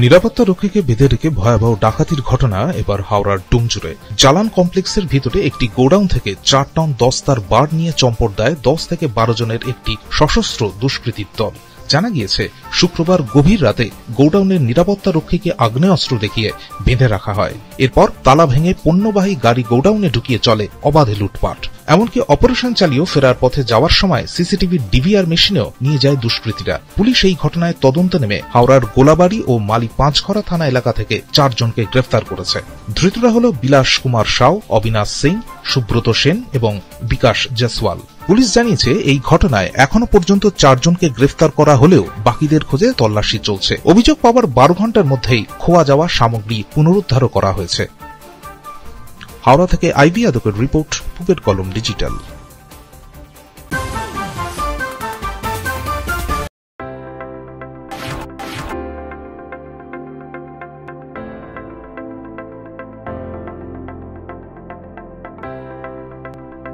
নিরাপত্তা রক্ষীকে বেঁধে রেখে ভয়াবহ ডাকাতির ঘটনা এবার হাওড়ার ডুমজুড়ে। জালান কমপ্লেক্সের ভিতরে একটি গোডাউন থেকে 4 টন দস্তার বার নিয়ে চম্পট দেয় 10 থেকে 12 জনের একটি সশস্ত্র দুষ্কৃতীর দল। জানা গিয়েছে, শুক্রবার গভীর রাতে গোডাউনের নিরাপত্তা রক্ষীকে আগ্নেয়াস্ত্র দেখিয়ে বেঁধে রাখা হয়। এরপর তালা ভেঙে পণ্যবাহী গাড়ি গোডাউনে ঢুকিয়ে চলে অবাধে লুটপাট। এমনকি অপারেশন চালিয়েও ফেরার পথে যাওয়ার সময় সিসিটিভি ডিভিআর মেশিনেও নিয়ে যায় দুষ্কৃতীরা। পুলিশ এই ঘটনায় তদন্তে নেমে হাওড়ার গোলাবাড়ি ও মালি পাঁচঘরা থানা এলাকা থেকে 4 জনকে গ্রেফতার করেছে। ধৃতরা হল বিলাস কুমার সাউ, অবিনাশ সিং, সুব্রত সেন এবং বিকাশ জয়সওয়াল। পুলিশ জানিয়েছে, এই ঘটনায় এখনো পর্যন্ত 4 জনকে গ্রেফতার করা হলেও বাকিদের খোঁজে তল্লাশি চলছে। অভিযোগ পাওয়ার 12 ঘন্টার মধ্যেই খোয়া যাওয়া সামগ্রী পুনরুদ্ধারও করা হয়েছে। হাওড়া থেকে আইভি আদকের রিপোর্ট, পুবের কলম ডিজিটাল।